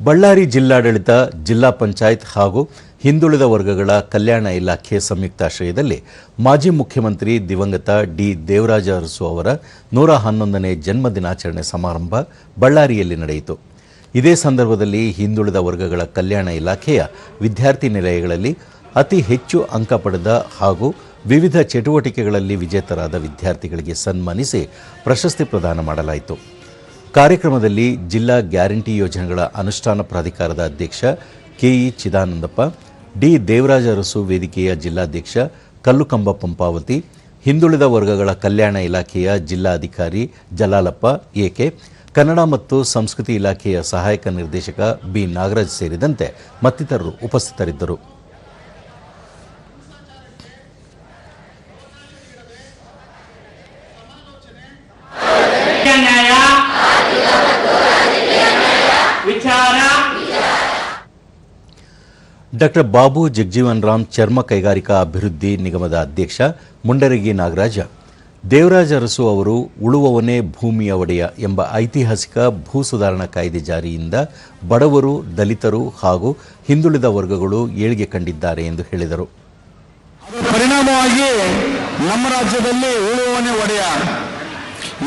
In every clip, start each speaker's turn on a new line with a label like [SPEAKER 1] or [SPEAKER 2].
[SPEAKER 1] ಬಳ್ಳಾರಿ ಜಿಲ್ಲಾಡಳಿತ, ಜಿಲ್ಲಾ ಪಂಚಾಯತ್ ಹಾಗೂ ಹಿಂದುಳಿದ ವರ್ಗಗಳ ಕಲ್ಯಾಣ ಇಲಾಖೆ ಸಂಯುಕ್ತಾಶ್ರಯದಲ್ಲಿ ಮಾಜಿ ಮುಖ್ಯಮಂತ್ರಿ ದಿವಂಗತ ಡಿ ದೇವರಾಜ ಅರಸು ಅವರ 111ನೇ ಜನ್ಮದಿನಾಚರಣೆ ಸಮಾರಂಭ ಬಳ್ಳಾರಿಯಲ್ಲಿ ನಡೆಯಿತು. ಇದೇ ಸಂದರ್ಭದಲ್ಲಿ ಹಿಂದುಳಿದ ವರ್ಗಗಳ ಕಲ್ಯಾಣ ಇಲಾಖೆಯ ವಿದ್ಯಾರ್ಥಿ ನಿಲಯಗಳಲ್ಲಿ ಅತಿ ಹೆಚ್ಚು ಅಂಕ ಪಡೆದ ಹಾಗೂ ವಿವಿಧ ಚಟುವಟಿಕೆಗಳಲ್ಲಿ ವಿಜೇತರಾದ ವಿದ್ಯಾರ್ಥಿಗಳಿಗೆ ಸನ್ಮಾನಿಸಿ ಪ್ರಶಸ್ತಿ ಪ್ರದಾನ ಮಾಡಲಾಯಿತು. ಕಾರ್ಯಕ್ರಮದಲ್ಲಿ ಜಿಲ್ಲಾ ಗ್ಯಾರಂಟಿ ಯೋಜನೆಗಳ ಅನುಷ್ಠಾನ ಪ್ರಾಧಿಕಾರದ ಅಧ್ಯಕ್ಷ ಕೆಇ ಚಿದಾನಂದಪ್ಪ, ಡಿ ದೇವರಾಜ ಅರಸು ವೇದಿಕೆಯ ಜಿಲ್ಲಾಧ್ಯಕ್ಷ ಕಲ್ಲುಕಂಬ ಪಂಪಾವತಿ, ಹಿಂದುಳಿದ ವರ್ಗಗಳ ಕಲ್ಯಾಣ ಇಲಾಖೆಯ ಜಿಲ್ಲಾಧಿಕಾರಿ ಜಲಾಲಪ್ಪ ಎಕೆ, ಕನ್ನಡ ಮತ್ತು ಸಂಸ್ಕೃತಿ ಇಲಾಖೆಯ ಸಹಾಯಕ ನಿರ್ದೇಶಕ ಬಿ ನಾಗರಾಜ್ ಸೇರಿದಂತೆ ಮತ್ತಿತರರು ಉಪಸ್ಥಿತರಿದ್ದರು. ಡಾಕ್ಟರ್ ಬಾಬು ಜಗಜೀವನ್ ರಾಮ್ ಚರ್ಮ ಕೈಗಾರಿಕಾ ಅಭಿವೃದ್ಧಿ ನಿಗಮದ ಅಧ್ಯಕ್ಷ ಮುಂಡರಗಿ ನಾಗರಾಜ, ದೇವರಾಜ ಅರಸು ಅವರು ಉಳುವವನೇ ಭೂಮಿಯ ಒಡೆಯ ಎಂಬ ಐತಿಹಾಸಿಕ ಭೂ ಸುಧಾರಣಾ ಕಾಯ್ದೆ ಜಾರಿಯಿಂದ ಬಡವರು, ದಲಿತರು ಹಾಗೂ ಹಿಂದುಳಿದ ವರ್ಗಗಳು ಏಳಿಗೆ ಕಂಡಿದ್ದಾರೆ ಎಂದು ಹೇಳಿದರು.
[SPEAKER 2] ಪರಿಣಾಮವಾಗಿ ನಮ್ಮ ರಾಜ್ಯದಲ್ಲಿ ಉಳುವವನೇ ಒಡೆಯ,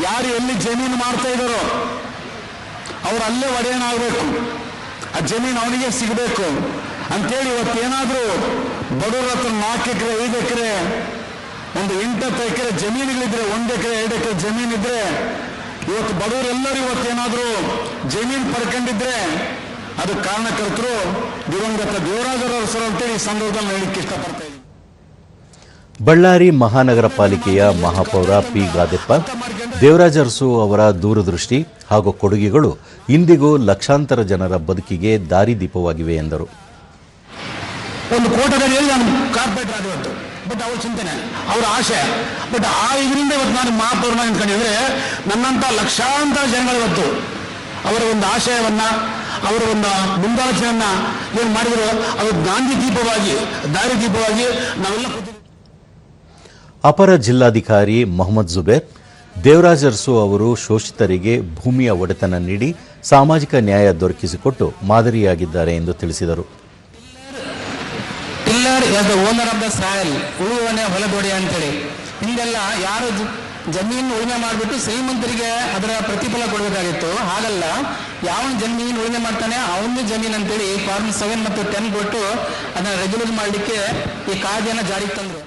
[SPEAKER 2] ಯಾರು ಎಲ್ಲಿ ಜಮೀನು ಮಾಡ್ತಾ ಇದ್ದಾರೋ ಅವರು ಅಲ್ಲೇ ಒಡೆಯನಾಗಬೇಕು, ಆ ಜಮೀನು ಅವನಿಗೆ ಸಿಗಬೇಕು ಅಂತೇಳಿ ಇವತ್ತೇನಾದರೂ ಬಡವರ ಹತ್ರ 4 ಎಕರೆ 5 ಎಕರೆ ಒಂದು 8-10 ಎಕರೆ ಜಮೀನುಗಳಿದ್ರೆ, 1 ಎಕರೆ 2 ಎಕರೆ ಜಮೀನಿದ್ರೆ, ಇವತ್ತು ಬಡವರೆಲ್ಲರೂ ಇವತ್ತೇನಾದರೂ ಜಮೀನು ಪಡ್ಕೊಂಡಿದ್ರೆ ಅದು ಕಾರಣಕರ್ತರು ದಿವಂಗತ ದೇವರಾಜ ಅರಸರು ಅಂತೇಳಿ ಈ ಸಂದರ್ಭದಲ್ಲಿ ಹೇಳಲಿಕ್ಕೆ ಇಷ್ಟಪಡ್ತಾ ಇದ್ದೀನಿ.
[SPEAKER 1] ಬಳ್ಳಾರಿ ಮಹಾನಗರ ಪಾಲಿಕೆಯ ಮಹಾಪೌರ ಪಿ ಗಾದೆಪ್ಪ, ದೇವರಾಜ ಅರಸು ಅವರ ದೂರದೃಷ್ಟಿ ಹಾಗೂ ಕೊಡುಗೆಗಳು ಇಂದಿಗೂ ಲಕ್ಷಾಂತರ ಜನರ ಬದುಕಿಗೆ ದಾರಿದೀಪವಾಗಿವೆ ಎಂದರು.
[SPEAKER 2] ಒಂದು ಕೋಟದಲ್ಲಿ ನಾನು ಕಾರ್ಪೊರೇಟರ್ ಆದ ಇವತ್ತು, ಬಟ್ ಅವ್ರ ಚಿಂತನೆ, ಅವರ ಆಶೆ, ಬಟ್ ಆ ಇದರಿಂದ ಇವತ್ತು ನಾನು ಮಹಾಪೌರನ ನಿಂತ್ಕೊಂಡಿದ್ರೆ ನನ್ನಂತ ಲಕ್ಷಾಂತರ ಜನಗಳು ಇವತ್ತು ಅವರ ಒಂದು ಆಶಯವನ್ನ, ಅವರ ಒಂದು ಮುಂದಾಲೋಚನೆಯನ್ನ ಏನು ಮಾಡಿದ್ರು ಅದು ಗಾಂಧಿ ದೀಪವಾಗಿ, ದಾರಿ ದೀಪವಾಗಿ ನಾವೆಲ್ಲ.
[SPEAKER 1] ಅಪರ ಜಿಲ್ಲಾಧಿಕಾರಿ ಮೊಹಮ್ಮದ್ ಜುಬೇರ್, ದೇವರಾಜ ಅರಸು ಅವರು ಶೋಷಿತರಿಗೆ ಭೂಮಿಯ ಒಡೆತನ ನೀಡಿ ಸಾಮಾಜಿಕ ನ್ಯಾಯ ದೊರಕಿಸಿಕೊಟ್ಟು ಮಾದರಿಯಾಗಿದ್ದಾರೆ ಎಂದು ತಿಳಿಸಿದರು.
[SPEAKER 2] Tiller as the owner of the soil, ಉಳುವವನೇ ಹೊಲದೊಡೆಯ ಅಂತೇಳಿ ಹಿಂದೆಲ್ಲ ಯಾರು ಜಮೀನು ಉಳುಮೆ ಮಾಡಿಬಿಟ್ಟು ಶ್ರೀಮಂತರಿಗೆ ಅದರ ಪ್ರತಿಫಲ ಕೊಡಬೇಕಾಗಿತ್ತು. ಹಾಗಲ್ಲ, ಯಾವ ಜಮೀನು ಉಳುಮೆ ಮಾಡ್ತಾನೆ ಅವನೇ ಜಮೀನು ಅಂತೇಳಿ ಫಾರ್ಮ್ 7 ಮತ್ತು 10 ಕೊಟ್ಟು ಅದನ್ನ ರೆಗ್ಯುಲರ್ ಮಾಡಲಿಕ್ಕೆ ಈ ಕಾಯ್ದೆಯನ್ನು ಜಾರಿಗೆ ತಂದರು.